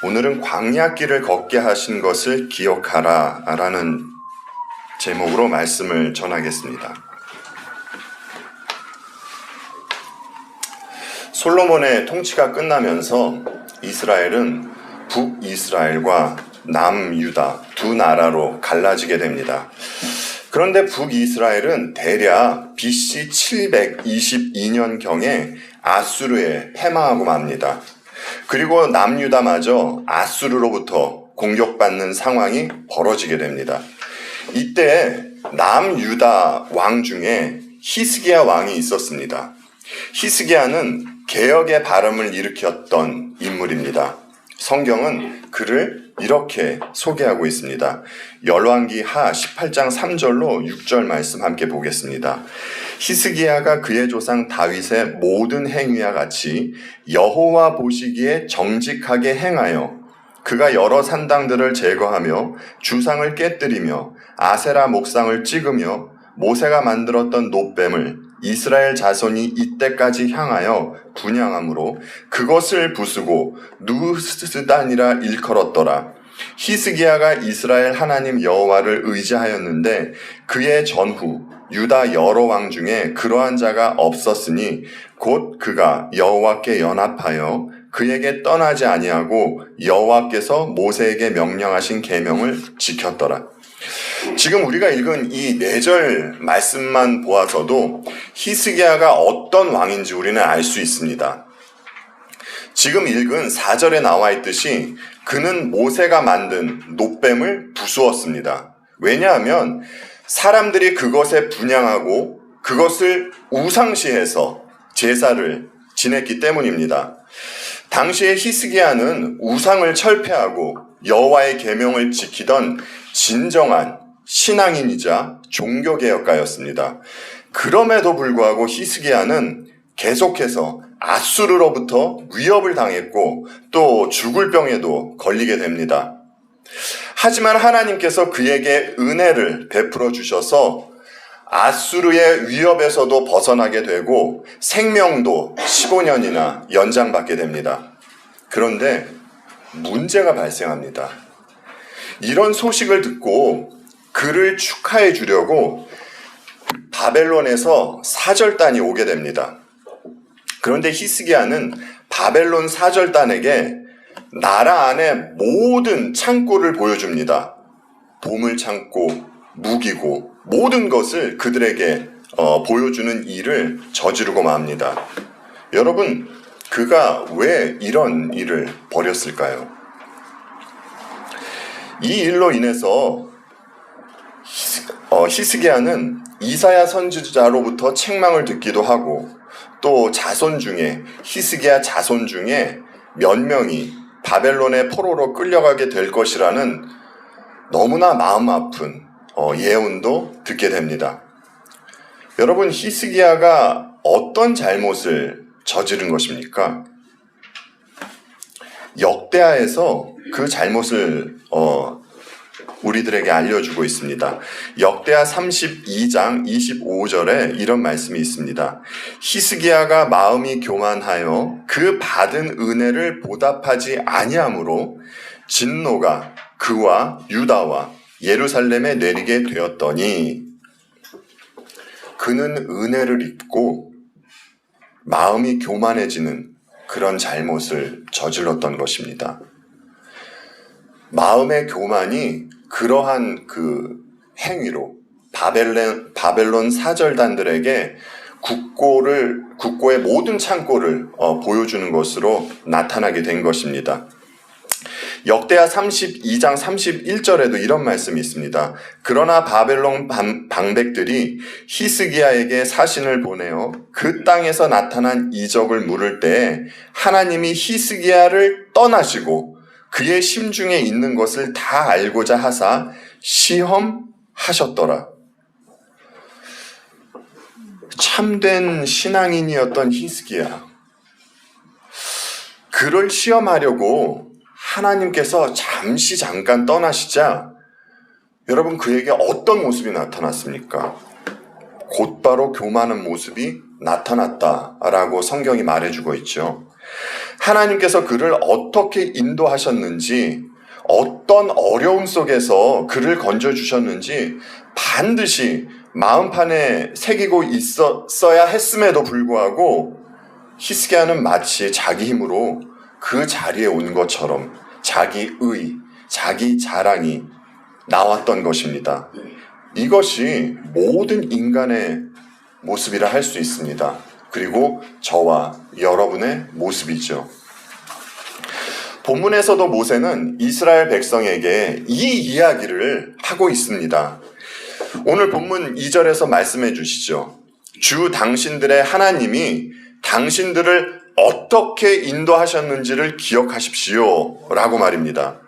오늘은 광야길을 걷게 하신 것을 기억하라 라는 제목으로 말씀을 전하겠습니다. 솔로몬의 통치가 끝나면서 이스라엘은 북이스라엘과 남유다 두 나라로 갈라지게 됩니다. 그런데 북이스라엘은 대략 BC 722년경에 아수르에 패망하고 맙니다. 그리고 남유다마저 아수르로부터 공격받는 상황이 벌어지게 됩니다. 이때 남유다 왕 중에 히스기야 왕이 있었습니다. 히스기야는 개혁의 바람을 일으켰던 인물입니다. 성경은 그를 이렇게 소개하고 있습니다. 열왕기 하 18장 3절로 6절 말씀 함께 보겠습니다. 히스기야가 그의 조상 다윗의 모든 행위와 같이 여호와 보시기에 정직하게 행하여 그가 여러 산당들을 제거하며 주상을 깨뜨리며 아세라 목상을 찍으며 모세가 만들었던 놋뱀을 이스라엘 자손이 이때까지 향하여 분향함으로 그것을 부수고 누스단이라 일컬었더라. 히스기야가 이스라엘 하나님 여호와를 의지하였는데 그의 전후 유다 여러 왕 중에 그러한 자가 없었으니 곧 그가 여호와께 연합하여 그에게 떠나지 아니하고 여호와께서 모세에게 명령하신 계명을 지켰더라. 지금 우리가 읽은 이 4절 말씀만 보아서도 히스기야가 어떤 왕인지 우리는 알 수 있습니다. 지금 읽은 4절에 나와 있듯이 그는 모세가 만든 놋뱀을 부수었습니다. 왜냐하면 사람들이 그것에 분향하고 그것을 우상시해서 제사를 지냈기 때문입니다. 당시에 히스기야는 우상을 철폐하고 여호와의 계명을 지키던 진정한 신앙인이자 종교개혁가였습니다. 그럼에도 불구하고 히스기야는 계속해서 아수르로부터 위협을 당했고 또 죽을 병에도 걸리게 됩니다. 하지만 하나님께서 그에게 은혜를 베풀어 주셔서 아수르의 위협에서도 벗어나게 되고 생명도 15년이나 연장받게 됩니다. 그런데 문제가 발생합니다. 이런 소식을 듣고 그를 축하해 주려고 바벨론에서 사절단이 오게 됩니다. 그런데 히스기야는 바벨론 사절단에게 나라 안의 모든 창고를 보여줍니다. 보물창고, 무기고 모든 것을 그들에게 보여주는 일을 저지르고 맙니다. 여러분, 그가 왜 이런 일을 벌였을까요? 이 일로 인해서 히스기야는 이사야 선지자로부터 책망을 듣기도 하고 또 자손 중에 히스기야 자손 중에 몇 명이 바벨론의 포로로 끌려가게 될 것이라는 너무나 마음 아픈 예언도 듣게 됩니다. 여러분, 히스기야가 어떤 잘못을 저지른 것입니까? 역대하에서 그 잘못을 우리들에게 알려주고 있습니다. 역대하 32장 25절에 이런 말씀이 있습니다. 히스기야가 마음이 교만하여 그 받은 은혜를 보답하지 아니하므로 진노가 그와 유다와 예루살렘에 내리게 되었더니 그는 은혜를 잊고 마음이 교만해지는 그런 잘못을 저질렀던 것입니다. 마음의 교만이 그러한 그 행위로 바벨론 사절단들에게 국고의 모든 창고를 보여주는 것으로 나타나게 된 것입니다. 역대하 32장 31절에도 이런 말씀이 있습니다. 그러나 바벨론 방백들이 히스기야에게 사신을 보내어 그 땅에서 나타난 이적을 물을 때에 하나님이 히스기야를 떠나시고 그의 심중에 있는 것을 다 알고자 하사 시험하셨더라. 참된 신앙인이었던 히스기야, 그를 시험하려고 하나님께서 잠깐 떠나시자 여러분, 그에게 어떤 모습이 나타났습니까? 곧바로 교만한 모습이 나타났다라고 성경이 말해주고 있죠. 하나님께서 그를 어떻게 인도하셨는지, 어떤 어려움 속에서 그를 건져주셨는지 반드시 마음판에 새기고 있었어야 했음에도 불구하고 히스기야는 마치 자기 힘으로 그 자리에 온 것처럼 자기 의, 자기 자랑이 나왔던 것입니다. 이것이 모든 인간의 모습이라 할 수 있습니다. 그리고 저와 여러분의 모습이죠. 본문에서도 모세는 이스라엘 백성에게 이 이야기를 하고 있습니다. 오늘 본문 2절에서 말씀해 주시죠. 주 당신들의 하나님이 당신들을 어떻게 인도하셨는지를 기억하십시오 라고 말입니다.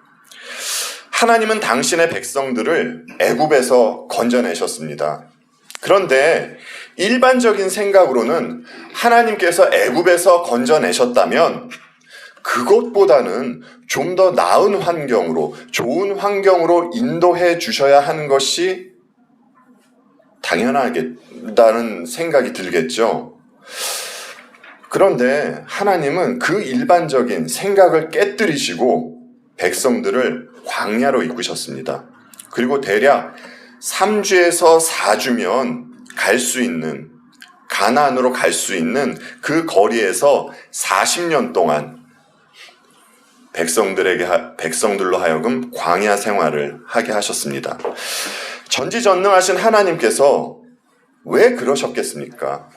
하나님은 당신의 백성들을 애굽에서 건져내셨습니다. 그런데 일반적인 생각으로는 하나님께서 애굽에서 건져내셨다면 그것보다는 좀 더 나은 환경으로, 좋은 환경으로 인도해 주셔야 하는 것이 당연하겠다는 생각이 들겠죠. 그런데 하나님은 그 일반적인 생각을 깨뜨리시고 백성들을 광야로 이끄셨습니다. 그리고 대략 3주에서 4주면 갈 수 있는, 가나안으로 갈 수 있는 그 거리에서 40년 동안 백성들로 하여금 광야 생활을 하게 하셨습니다. 전지전능하신 하나님께서 왜 그러셨겠습니까?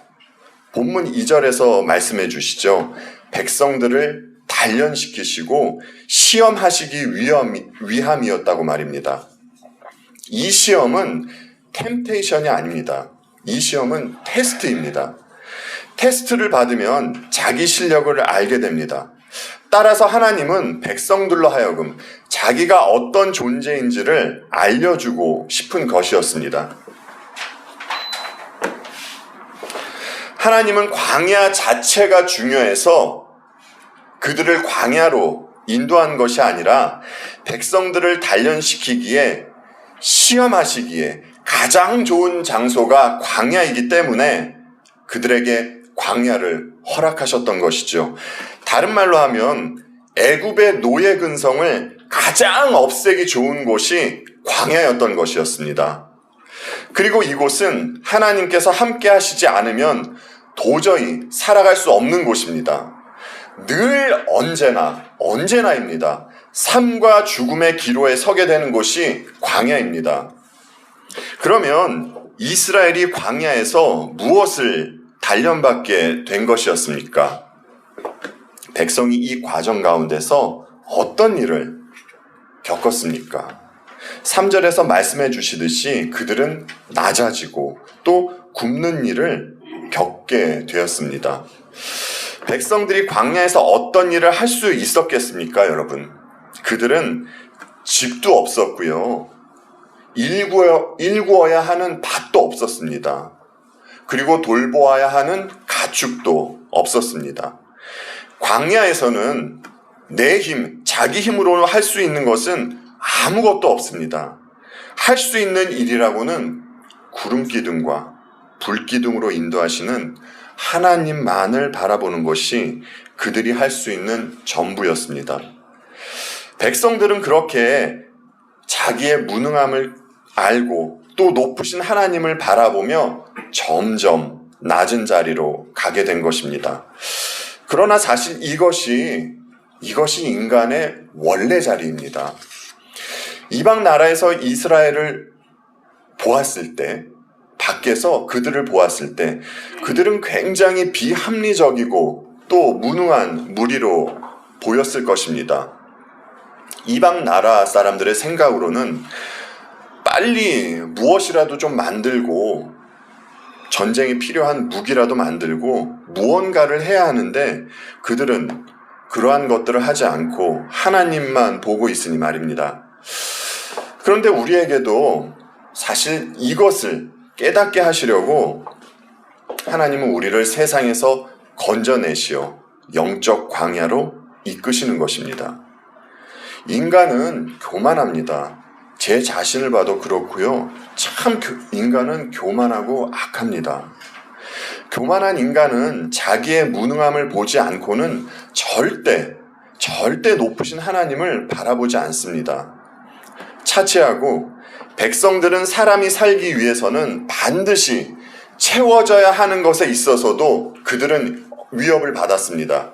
본문 2절에서 말씀해 주시죠. 백성들을 단련시키시고 시험하시기 위함이었다고 말입니다. 이 시험은 템테이션이 아닙니다. 이 시험은 테스트입니다. 테스트를 받으면 자기 실력을 알게 됩니다. 따라서 하나님은 백성들로 하여금 자기가 어떤 존재인지를 알려주고 싶은 것이었습니다. 하나님은 광야 자체가 중요해서 그들을 광야로 인도한 것이 아니라 백성들을 단련시키기에, 시험하시기에 가장 좋은 장소가 광야이기 때문에 그들에게 광야를 허락하셨던 것이죠. 다른 말로 하면 애굽의 노예 근성을 가장 없애기 좋은 곳이 광야였던 것이었습니다. 그리고 이곳은 하나님께서 함께 하시지 않으면 도저히 살아갈 수 없는 곳입니다. 늘 언제나입니다. 삶과 죽음의 기로에 서게 되는 곳이 광야입니다. 그러면 이스라엘이 광야에서 무엇을 단련받게 된 것이었습니까? 백성이 이 과정 가운데서 어떤 일을 겪었습니까? 3절에서 말씀해 주시듯이 그들은 낮아지고 또 굶는 일을 겪게 되었습니다. 백성들이 광야에서 어떤 일을 할 수 있었겠습니까, 여러분? 그들은 집도 없었고요. 일구어야 하는 밭도 없었습니다. 그리고 돌보아야 하는 가축도 없었습니다. 광야에서는 내 힘, 자기 힘으로 할 수 있는 것은 아무것도 없습니다. 할 수 있는 일이라고는 구름기둥과 불기둥으로 인도하시는 하나님만을 바라보는 것이 그들이 할 수 있는 전부였습니다. 백성들은 그렇게 자기의 무능함을 알고 또 높으신 하나님을 바라보며 점점 낮은 자리로 가게 된 것입니다. 그러나 사실 이것이 인간의 원래 자리입니다. 이방 나라에서 이스라엘을 보았을 때, 밖에서 그들을 보았을 때 그들은 굉장히 비합리적이고 또 무능한 무리로 보였을 것입니다. 이방 나라 사람들의 생각으로는 빨리 무엇이라도 좀 만들고 전쟁이 필요한 무기라도 만들고 무언가를 해야 하는데 그들은 그러한 것들을 하지 않고 하나님만 보고 있으니 말입니다. 그런데 우리에게도 사실 이것을 깨닫게 하시려고 하나님은 우리를 세상에서 건져내시어 영적 광야로 이끄시는 것입니다. 인간은 교만합니다. 제 자신을 봐도 그렇고요. 참 인간은 교만하고 악합니다. 교만한 인간은 자기의 무능함을 보지 않고는 절대 높으신 하나님을 바라보지 않습니다. 차치하고 백성들은 사람이 살기 위해서는 반드시 채워져야 하는 것에 있어서도 그들은 위협을 받았습니다.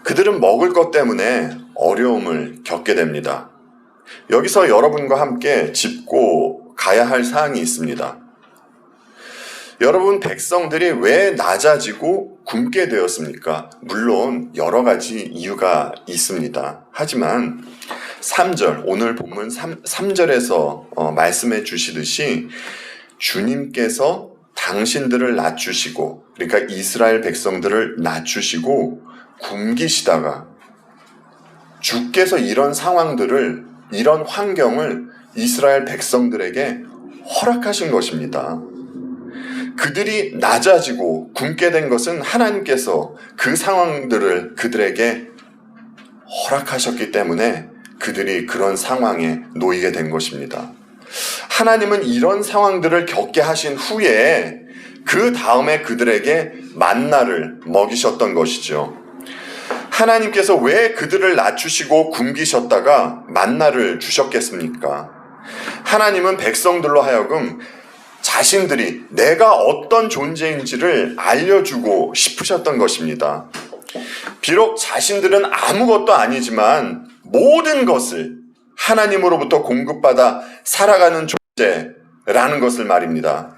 그들은 먹을 것 때문에 어려움을 겪게 됩니다. 여기서 여러분과 함께 짚고 가야 할 사항이 있습니다. 여러분, 백성들이 왜 낮아지고 굶게 되었습니까? 물론 여러 가지 이유가 있습니다. 하지만 3절, 오늘 본문 3절에서 말씀해 주시듯이 주님께서 당신들을 낮추시고, 그러니까 이스라엘 백성들을 낮추시고 굶기시다가 주께서 이런 상황들을, 이런 환경을 이스라엘 백성들에게 허락하신 것입니다. 그들이 낮아지고 굶게 된 것은 하나님께서 그 상황들을 그들에게 허락하셨기 때문에 그들이 그런 상황에 놓이게 된 것입니다. 하나님은 이런 상황들을 겪게 하신 후에 그 다음에 그들에게 만나를 먹이셨던 것이죠. 하나님께서 왜 그들을 낮추시고 굶기셨다가 만나를 주셨겠습니까? 하나님은 백성들로 하여금 자신들이 내가 어떤 존재인지를 알려주고 싶으셨던 것입니다. 비록 자신들은 아무것도 아니지만 모든 것을 하나님으로부터 공급받아 살아가는 존재라는 것을 말입니다.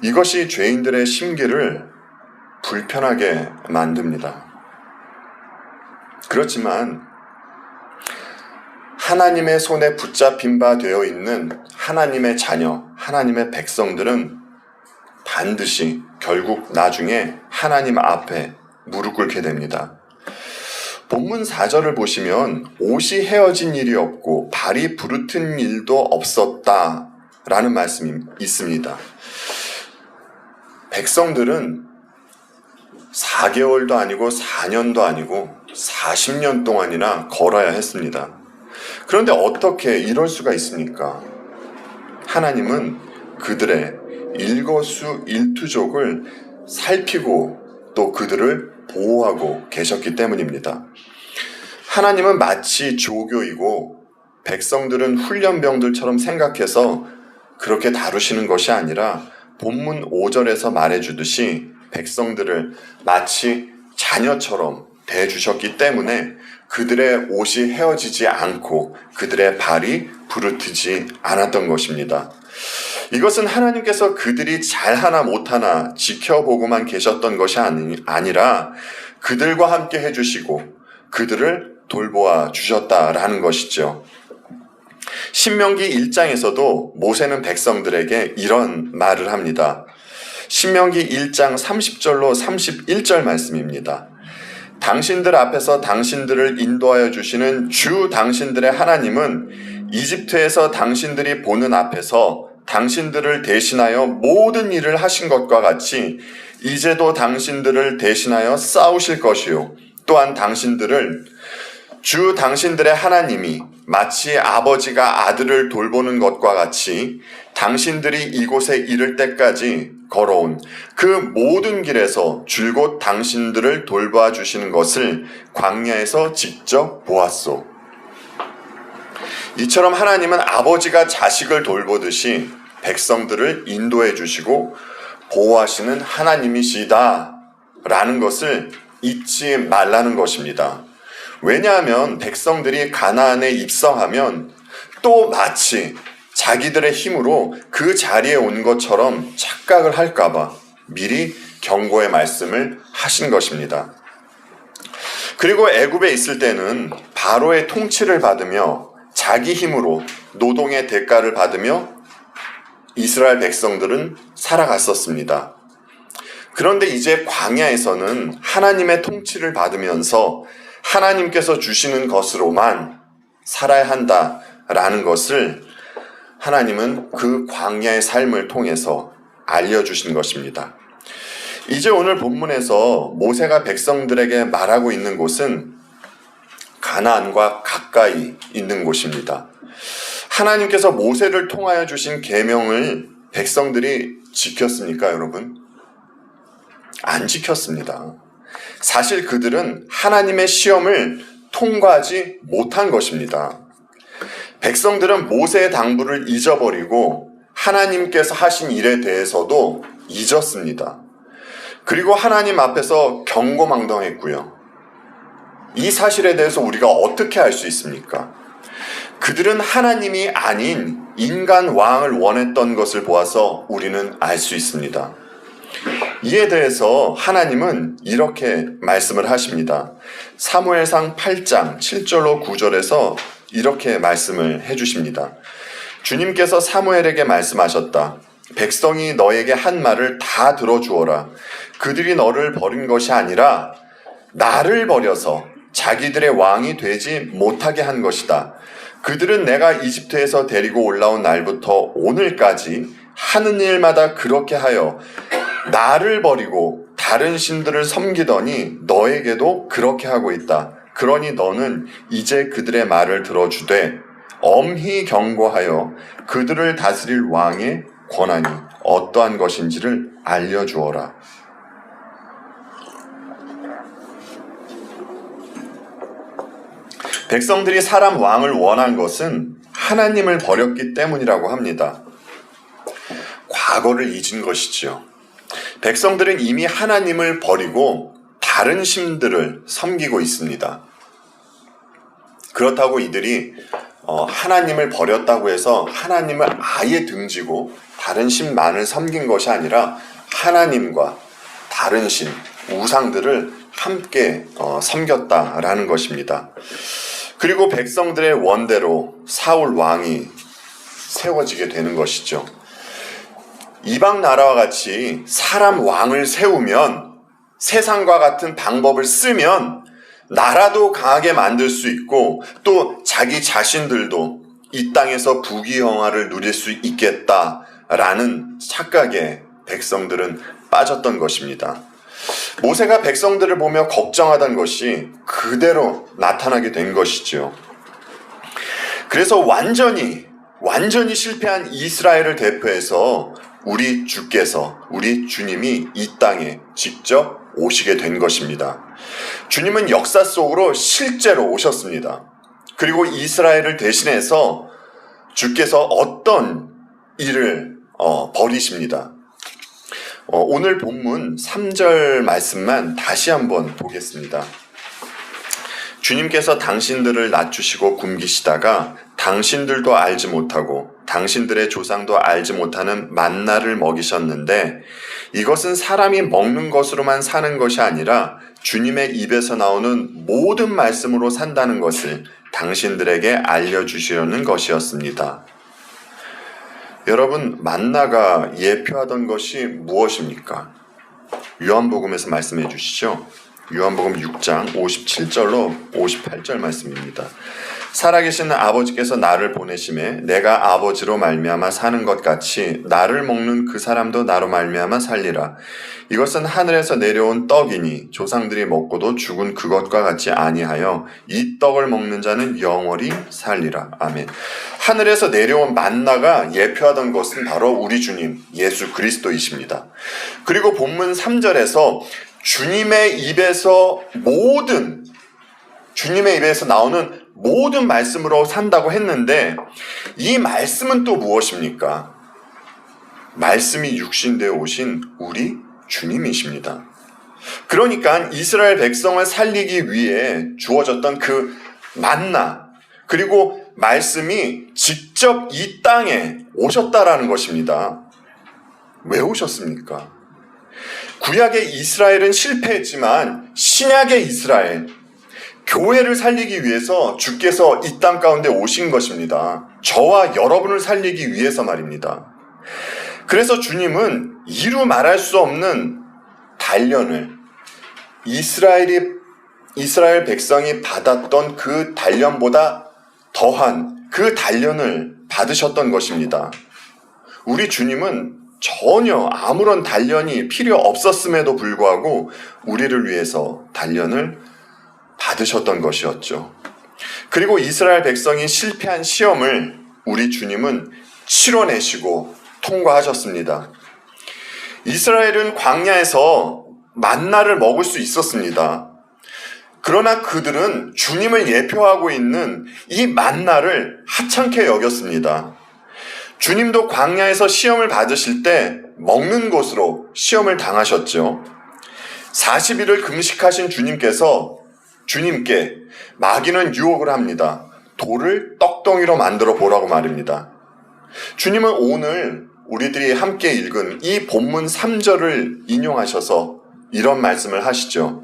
이것이 죄인들의 심기를 불편하게 만듭니다. 그렇지만 하나님의 손에 붙잡힌 바 되어 있는 하나님의 자녀, 하나님의 백성들은 반드시 결국 나중에 하나님 앞에 무릎 꿇게 됩니다. 본문 4절을 보시면 옷이 헤어진 일이 없고 발이 부르튼 일도 없었다라는 말씀이 있습니다. 백성들은 4개월도 아니고 4년도 아니고 40년 동안이나 걸어야 했습니다. 그런데 어떻게 이럴 수가 있습니까? 하나님은 그들의 일거수일투족을 살피고 또 그들을 보호하고 계셨기 때문입니다. 하나님은 마치 조교이고 백성들은 훈련병들처럼 생각해서 그렇게 다루시는 것이 아니라 본문 5절에서 말해주듯이 백성들을 마치 자녀처럼 대해주셨기 때문에 그들의 옷이 헤어지지 않고 그들의 발이 부르트지 않았던 것입니다. 이것은 하나님께서 그들이 잘하나 못하나 지켜보고만 계셨던 것이 아니라 그들과 함께 해주시고 그들을 돌보아 주셨다라는 것이죠. 신명기 1장에서도 모세는 백성들에게 이런 말을 합니다. 신명기 1장 30절로 31절 말씀입니다. 당신들 앞에서 당신들을 인도하여 주시는 주 당신들의 하나님은 이집트에서 당신들이 보는 앞에서 당신들을 대신하여 모든 일을 하신 것과 같이 이제도 당신들을 대신하여 싸우실 것이요. 또한 당신들을 주 당신들의 하나님이 마치 아버지가 아들을 돌보는 것과 같이 당신들이 이곳에 이를 때까지 걸어온 그 모든 길에서 줄곧 당신들을 돌봐 주시는 것을 광야에서 직접 보았소. 이처럼 하나님은 아버지가 자식을 돌보듯이 백성들을 인도해 주시고 보호하시는 하나님이시다 라는 것을 잊지 말라는 것입니다. 왜냐하면 백성들이 가나안에 입성하면 또 마치 자기들의 힘으로 그 자리에 온 것처럼 착각을 할까봐 미리 경고의 말씀을 하신 것입니다. 그리고 애굽에 있을 때는 바로의 통치를 받으며 자기 힘으로 노동의 대가를 받으며 이스라엘 백성들은 살아갔었습니다. 그런데 이제 광야에서는 하나님의 통치를 받으면서 하나님께서 주시는 것으로만 살아야 한다라는 것을 하나님은 그 광야의 삶을 통해서 알려주신 것입니다. 이제 오늘 본문에서 모세가 백성들에게 말하고 있는 곳은 가나안과 가까이 있는 곳입니다. 하나님께서 모세를 통하여 주신 계명을 백성들이 지켰습니까, 여러분? 안 지켰습니다. 사실 그들은 하나님의 시험을 통과하지 못한 것입니다. 백성들은 모세의 당부를 잊어버리고 하나님께서 하신 일에 대해서도 잊었습니다. 그리고 하나님 앞에서 경고망동했고요. 이 사실에 대해서 우리가 어떻게 알 수 있습니까? 그들은 하나님이 아닌 인간 왕을 원했던 것을 보아서 우리는 알 수 있습니다. 이에 대해서 하나님은 이렇게 말씀을 하십니다. 사무엘상 8장 7절로 9절에서 이렇게 말씀을 해주십니다. 주님께서 사무엘에게 말씀하셨다. 백성이 너에게 한 말을 다 들어주어라. 그들이 너를 버린 것이 아니라 나를 버려서 자기들의 왕이 되지 못하게 한 것이다. 그들은 내가 이집트에서 데리고 올라온 날부터 오늘까지 하는 일마다 그렇게 하여 나를 버리고 다른 신들을 섬기더니 너에게도 그렇게 하고 있다. 그러니 너는 이제 그들의 말을 들어주되 엄히 경고하여 그들을 다스릴 왕의 권한이 어떠한 것인지를 알려주어라. 백성들이 사람 왕을 원한 것은 하나님을 버렸기 때문이라고 합니다. 과거를 잊은 것이지요. 백성들은 이미 하나님을 버리고 다른 신들을 섬기고 있습니다. 그렇다고 이들이 하나님을 버렸다고 해서 하나님을 아예 등지고 다른 신만을 섬긴 것이 아니라 하나님과 다른 신, 우상들을 함께 섬겼다라는 것입니다. 그리고 백성들의 원대로 사울 왕이 세워지게 되는 것이죠. 이방 나라와 같이 사람 왕을 세우면 세상과 같은 방법을 쓰면 나라도 강하게 만들 수 있고 또 자기 자신들도 이 땅에서 부귀영화를 누릴 수 있겠다라는 착각에 백성들은 빠졌던 것입니다. 모세가 백성들을 보며 걱정하던 것이 그대로 나타나게 된 것이죠. 그래서 완전히 실패한 이스라엘을 대표해서 우리 주께서, 우리 주님이 이 땅에 직접 오시게 된 것입니다. 주님은 역사 속으로 실제로 오셨습니다. 그리고 이스라엘을 대신해서 주께서 어떤 일을 벌이십니다. 오늘 본문 3절 말씀만 다시 한번 보겠습니다. 주님께서 당신들을 낮추시고 굶기시다가 당신들도 알지 못하고 당신들의 조상도 알지 못하는 만나를 먹이셨는데 이것은 사람이 먹는 것으로만 사는 것이 아니라 주님의 입에서 나오는 모든 말씀으로 산다는 것을 당신들에게 알려주시려는 것이었습니다. 여러분, 만나가 예표하던 것이 무엇입니까? 요한복음에서 말씀해 주시죠. 요한복음 6장 57절로 58절 말씀입니다. 살아계신 아버지께서 나를 보내심에 내가 아버지로 말미암아 사는 것 같이 나를 먹는 그 사람도 나로 말미암아 살리라. 이것은 하늘에서 내려온 떡이니 조상들이 먹고도 죽은 그것과 같이 아니하여 이 떡을 먹는 자는 영원히 살리라. 아멘. 하늘에서 내려온 만나가 예표하던 것은 바로 우리 주님 예수 그리스도이십니다. 그리고 본문 3절에서 주님의 입에서 나오는 모든 말씀으로 산다고 했는데 이 말씀은 또 무엇입니까? 말씀이 육신되어 오신 우리 주님이십니다. 그러니까 이스라엘 백성을 살리기 위해 주어졌던 그 만나, 그리고 말씀이 직접 이 땅에 오셨다라는 것입니다. 왜 오셨습니까? 구약의 이스라엘은 실패했지만 신약의 이스라엘, 교회를 살리기 위해서 주께서 이 땅 가운데 오신 것입니다. 저와 여러분을 살리기 위해서 말입니다. 그래서 주님은 이루 말할 수 없는 단련을 이스라엘 백성이 받았던 그 단련보다 더한 그 단련을 받으셨던 것입니다. 우리 주님은 전혀 아무런 단련이 필요 없었음에도 불구하고 우리를 위해서 단련을 받으셨던 것이었죠. 그리고 이스라엘 백성이 실패한 시험을 우리 주님은 치러내시고 통과하셨습니다. 이스라엘은 광야에서 만나를 먹을 수 있었습니다. 그러나 그들은 주님을 예표하고 있는 이 만나를 하찮게 여겼습니다. 주님도 광야에서 시험을 받으실 때 먹는 것으로 시험을 당하셨죠. 40일을 금식하신 주님께 마귀는 유혹을 합니다. 돌을 떡덩이로 만들어 보라고 말입니다. 주님은 오늘 우리들이 함께 읽은 이 본문 3절을 인용하셔서 이런 말씀을 하시죠.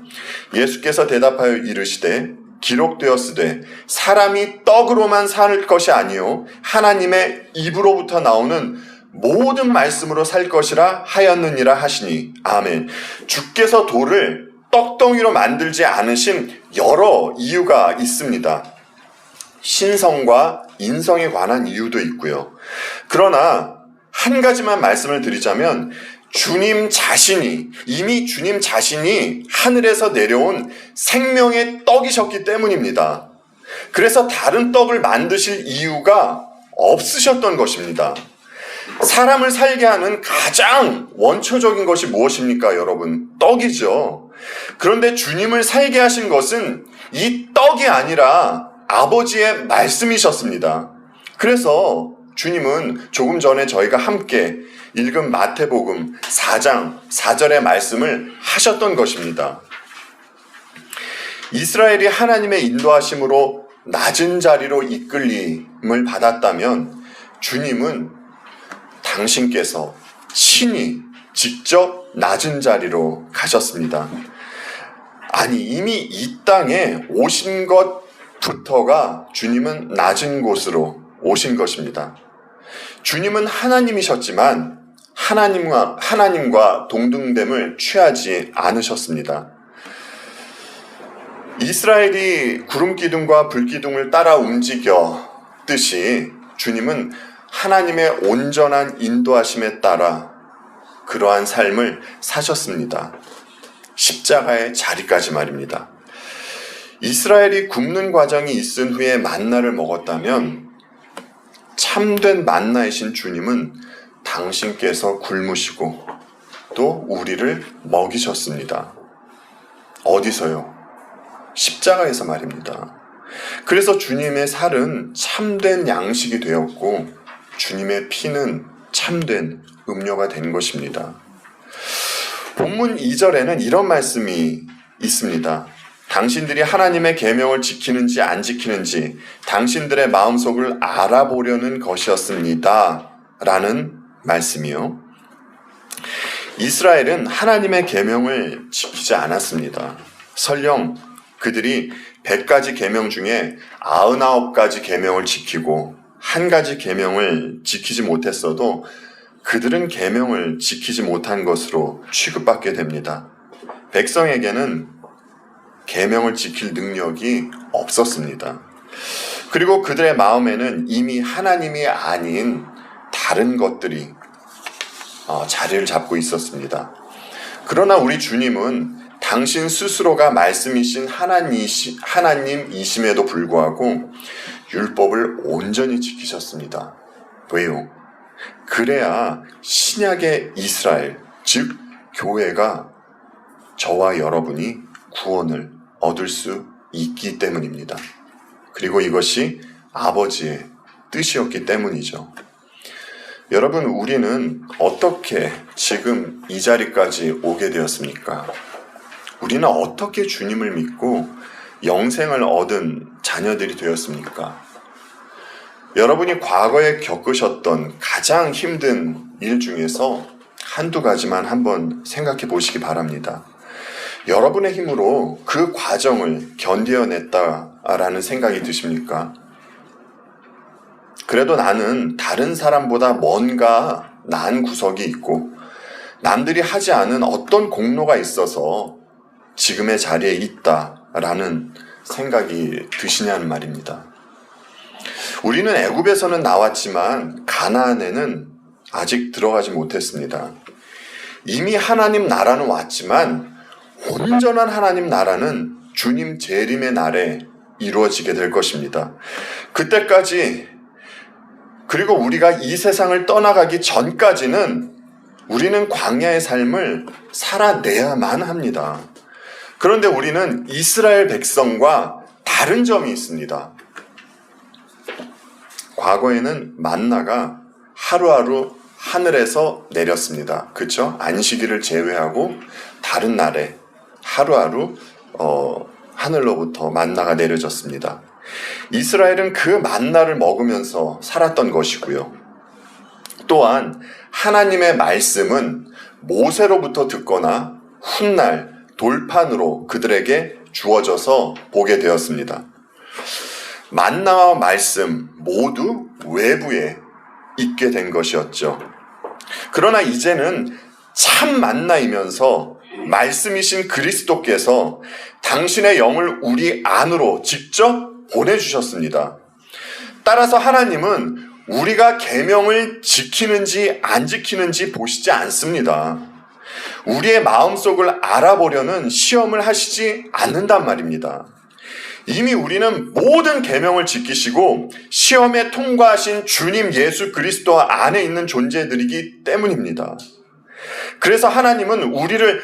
예수께서 대답하여 이르시되 기록되었으되 사람이 떡으로만 살 것이 아니요 하나님의 입으로부터 나오는 모든 말씀으로 살 것이라 하였느니라 하시니 아멘. 주께서 돌을 떡덩이로 만들지 않으신 여러 이유가 있습니다. 신성과 인성에 관한 이유도 있고요. 그러나 한 가지만 말씀을 드리자면 이미 주님 자신이 하늘에서 내려온 생명의 떡이셨기 때문입니다. 그래서 다른 떡을 만드실 이유가 없으셨던 것입니다. 사람을 살게 하는 가장 원초적인 것이 무엇입니까, 여러분? 떡이죠. 그런데 주님을 살게 하신 것은 이 떡이 아니라 아버지의 말씀이셨습니다. 그래서 주님은 조금 전에 저희가 함께 읽은 마태복음 4장 4절의 말씀을 하셨던 것입니다. 이스라엘이 하나님의 인도하심으로 낮은 자리로 이끌림을 받았다면 주님은 당신께서 친히 직접 낮은 자리로 가셨습니다. 아니, 이미 이 땅에 오신 것부터가 주님은 낮은 곳으로 오신 것입니다. 주님은 하나님이셨지만 하나님과 동등됨을 취하지 않으셨습니다. 이스라엘이 구름기둥과 불기둥을 따라 움직였듯이 주님은 하나님의 온전한 인도하심에 따라 그러한 삶을 사셨습니다. 십자가의 자리까지 말입니다. 이스라엘이 굶는 과정이 있은 후에 만나를 먹었다면 참된 만나이신 주님은 당신께서 굶으시고 또 우리를 먹이셨습니다. 어디서요? 십자가에서 말입니다. 그래서 주님의 살은 참된 양식이 되었고 주님의 피는 참된 음료가 된 것입니다. 본문 2절에는 이런 말씀이 있습니다. 당신들이 하나님의 계명을 지키는지 안 지키는지 당신들의 마음속을 알아보려는 것이었습니다. 라는 말씀이요. 이스라엘은 하나님의 계명을 지키지 않았습니다. 설령 그들이 100가지 계명 중에 99가지 계명을 지키고 한 가지 계명을 지키지 못했어도 그들은 계명을 지키지 못한 것으로 취급받게 됩니다. 백성에게는 계명을 지킬 능력이 없었습니다. 그리고 그들의 마음에는 이미 하나님이 아닌 다른 것들이 자리를 잡고 있었습니다. 그러나 우리 주님은 당신 스스로가 말씀이신 하나님이심에도 불구하고 율법을 온전히 지키셨습니다. 왜요? 그래야 신약의 이스라엘, 즉 교회가 저와 여러분이 구원을 얻을 수 있기 때문입니다. 그리고 이것이 아버지의 뜻이었기 때문이죠. 여러분, 우리는 어떻게 지금 이 자리까지 오게 되었습니까? 우리는 어떻게 주님을 믿고 영생을 얻은 자녀들이 되었습니까? 여러분이 과거에 겪으셨던 가장 힘든 일 중에서 한두 가지만 한번 생각해 보시기 바랍니다. 여러분의 힘으로 그 과정을 견뎌냈다라는 생각이 드십니까? 그래도 나는 다른 사람보다 뭔가 나은 구석이 있고 남들이 하지 않은 어떤 공로가 있어서 지금의 자리에 있다라는 생각이 드시냐는 말입니다. 우리는 애굽에서는 나왔지만 가나안에는 아직 들어가지 못했습니다. 이미 하나님 나라는 왔지만 온전한 하나님 나라는 주님 재림의 날에 이루어지게 될 것입니다. 그때까지, 그리고 우리가 이 세상을 떠나가기 전까지는 우리는 광야의 삶을 살아내야만 합니다. 그런데 우리는 이스라엘 백성과 다른 점이 있습니다. 과거에는 만나가 하루하루 하늘에서 내렸습니다. 그렇죠? 안식일을 제외하고 다른 날에 하루하루 하늘로부터 만나가 내려졌습니다. 이스라엘은 그 만나를 먹으면서 살았던 것이고요. 또한 하나님의 말씀은 모세로부터 듣거나 훗날 돌판으로 그들에게 주어져서 보게 되었습니다. 만나와 말씀 모두 외부에 있게 된 것이었죠. 그러나 이제는 참 만나이면서 말씀이신 그리스도께서 당신의 영을 우리 안으로 직접 보내주셨습니다. 따라서 하나님은 우리가 계명을 지키는지 안 지키는지 보시지 않습니다. 우리의 마음속을 알아보려는 시험을 하시지 않는단 말입니다. 이미 우리는 모든 계명을 지키시고 시험에 통과하신 주님 예수 그리스도 안에 있는 존재들이기 때문입니다. 그래서 하나님은 우리를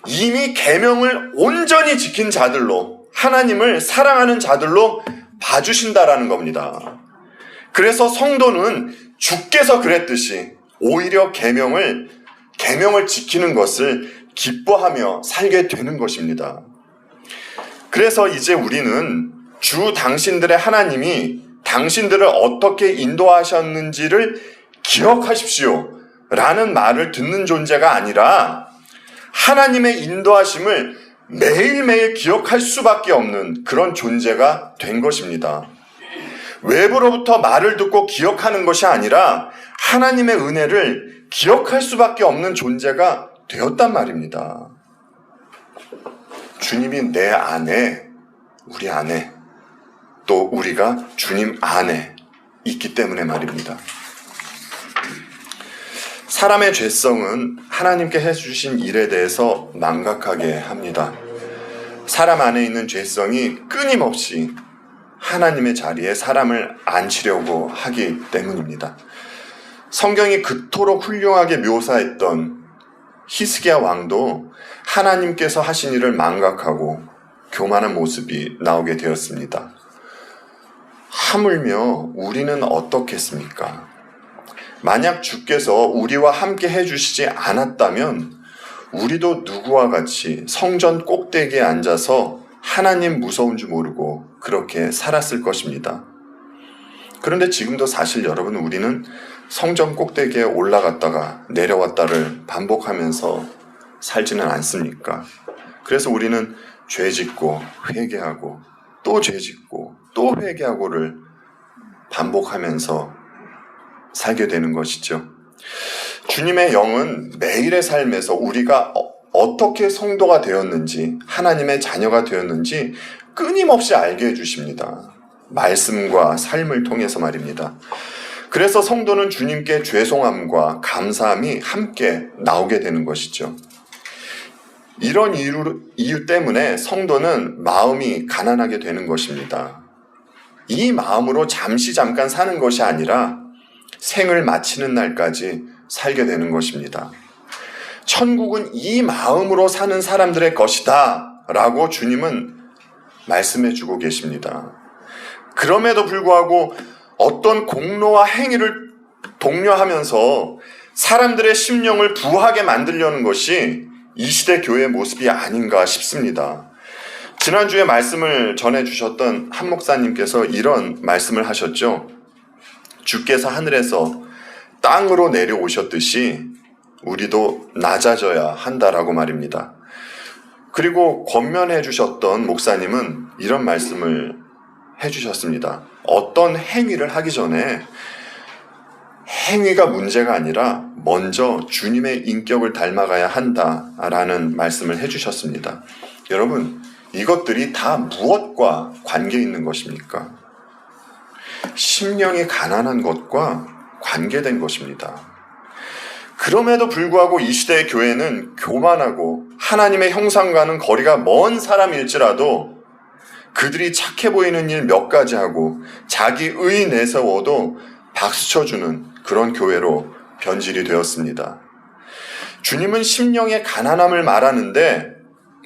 이미 계명을 온전히 지킨 자들로, 하나님을 사랑하는 자들로 봐주신다라는 겁니다. 그래서 성도는 주께서 그랬듯이 오히려 계명을 지키는 것을 기뻐하며 살게 되는 것입니다. 그래서 이제 우리는 주 당신들의 하나님이 당신들을 어떻게 인도하셨는지를 기억하십시오 라는 말을 듣는 존재가 아니라 하나님의 인도하심을 매일매일 기억할 수밖에 없는 그런 존재가 된 것입니다. 외부로부터 말을 듣고 기억하는 것이 아니라 하나님의 은혜를 기억할 수밖에 없는 존재가 되었단 말입니다. 주님이 내 안에, 우리 안에, 또 우리가 주님 안에 있기 때문에 말입니다. 사람의 죄성은 하나님께 해주신 일에 대해서 망각하게 합니다. 사람 안에 있는 죄성이 끊임없이 하나님의 자리에 사람을 앉히려고 하기 때문입니다. 성경이 그토록 훌륭하게 묘사했던 히스기야 왕도 하나님께서 하신 일을 망각하고 교만한 모습이 나오게 되었습니다. 하물며 우리는 어떻겠습니까? 만약 주께서 우리와 함께 해주시지 않았다면 우리도 누구와 같이 성전 꼭대기에 앉아서 하나님 무서운 줄 모르고 그렇게 살았을 것입니다. 그런데 지금도 사실 여러분, 우리는 성전 꼭대기에 올라갔다가 내려왔다를 반복하면서 살지는 않습니까? 그래서 우리는 죄 짓고 회개하고 또 죄 짓고 또 회개하고를 반복하면서 살게 되는 것이죠. 주님의 영은 매일의 삶에서 우리가 어떻게 성도가 되었는지, 하나님의 자녀가 되었는지 끊임없이 알게 해주십니다. 말씀과 삶을 통해서 말입니다. 그래서 성도는 주님께 죄송함과 감사함이 함께 나오게 되는 것이죠. 이런 이유 때문에 성도는 마음이 가난하게 되는 것입니다. 이 마음으로 잠깐 사는 것이 아니라 생을 마치는 날까지 살게 되는 것입니다. 천국은 이 마음으로 사는 사람들의 것이다 라고 주님은 말씀해 주고 계십니다. 그럼에도 불구하고 어떤 공로와 행위를 독려하면서 사람들의 심령을 부하게 만들려는 것이 이 시대 교회의 모습이 아닌가 싶습니다. 지난주에 말씀을 전해주셨던 한 목사님께서 이런 말씀을 하셨죠. 주께서 하늘에서 땅으로 내려오셨듯이 우리도 낮아져야 한다라고 말입니다. 그리고 권면해 주셨던 목사님은 이런 말씀을 해주셨습니다. 어떤 행위를 하기 전에 행위가 문제가 아니라 먼저 주님의 인격을 닮아가야 한다라는 말씀을 해주셨습니다. 여러분, 이것들이 다 무엇과 관계 있는 것입니까? 심령이 가난한 것과 관계된 것입니다. 그럼에도 불구하고 이 시대의 교회는 교만하고 하나님의 형상과는 거리가 먼 사람일지라도 그들이 착해 보이는 일 몇 가지 하고 자기 의 내세워도 박수 쳐주는 그런 교회로 변질이 되었습니다. 주님은 심령의 가난함을 말하는데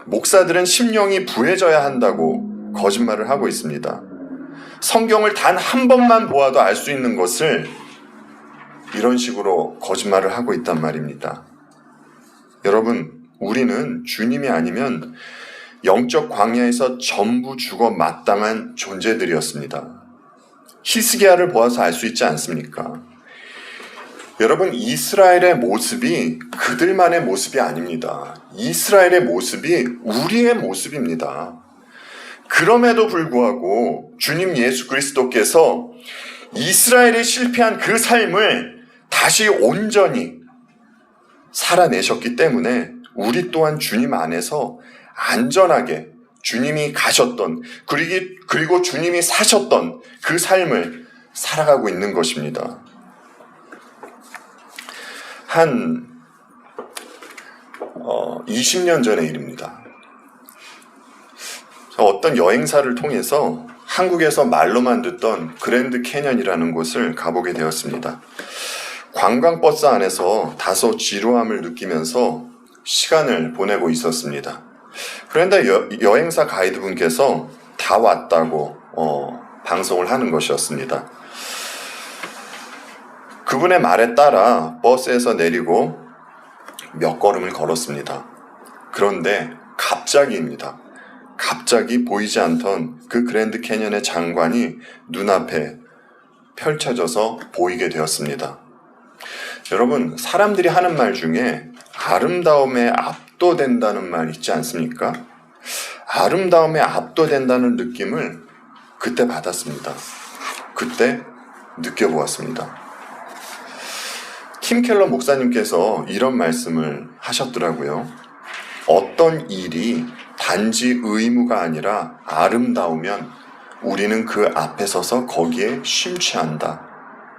목사들은 심령이 부해져야 한다고 거짓말을 하고 있습니다. 성경을 단 한 번만 보아도 알 수 있는 것을 이런 식으로 거짓말을 하고 있단 말입니다. 여러분, 우리는 주님이 아니면 영적 광야에서 전부 죽어 마땅한 존재들이었습니다. 히스기야를 보아서 알 수 있지 않습니까? 여러분, 이스라엘의 모습이 그들만의 모습이 아닙니다. 이스라엘의 모습이 우리의 모습입니다. 그럼에도 불구하고 주님 예수 그리스도께서 이스라엘이 실패한 그 삶을 다시 온전히 살아내셨기 때문에 우리 또한 주님 안에서 안전하게 주님이 가셨던 그리고 주님이 사셨던 그 삶을 살아가고 있는 것입니다. 한 20년 전의 일입니다. 어떤 여행사를 통해서 한국에서 말로만 듣던 그랜드 캐년이라는 곳을 가보게 되었습니다. 관광버스 안에서 다소 지루함을 느끼면서 시간을 보내고 있었습니다. 그런데 여행사 가이드분께서 다 왔다고 방송을 하는 것이었습니다. 그분의 말에 따라 버스에서 내리고 몇 걸음을 걸었습니다. 그런데 갑자기입니다. 갑자기 보이지 않던 그 그랜드 캐년의 장관이 눈앞에 펼쳐져서 보이게 되었습니다. 여러분, 사람들이 하는 말 중에 아름다움에 압도된다는 말 있지 않습니까? 아름다움에 압도된다는 느낌을 그때 받았습니다. 그때 느껴보았습니다. 팀 켈러 목사님께서 이런 말씀을 하셨더라고요. 어떤 일이 단지 의무가 아니라 아름다우면 우리는 그 앞에 서서 거기에 심취한다.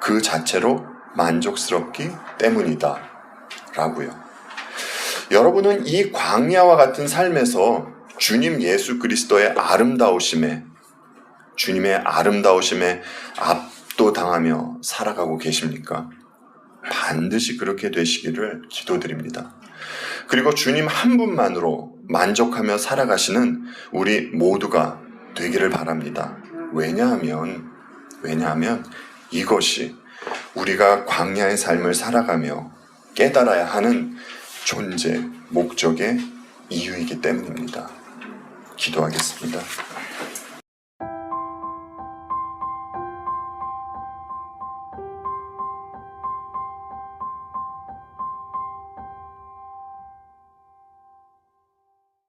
그 자체로 만족스럽기 때문이다. 라고요. 여러분은 이 광야와 같은 삶에서 주님 예수 그리스도의 주님의 아름다우심에 압도당하며 살아가고 계십니까? 반드시 그렇게 되시기를 기도드립니다. 그리고 주님 한 분만으로 만족하며 살아가시는 우리 모두가 되기를 바랍니다. 왜냐하면 이것이 우리가 광야의 삶을 살아가며 깨달아야 하는 존재, 목적의 이유이기 때문입니다. 기도하겠습니다.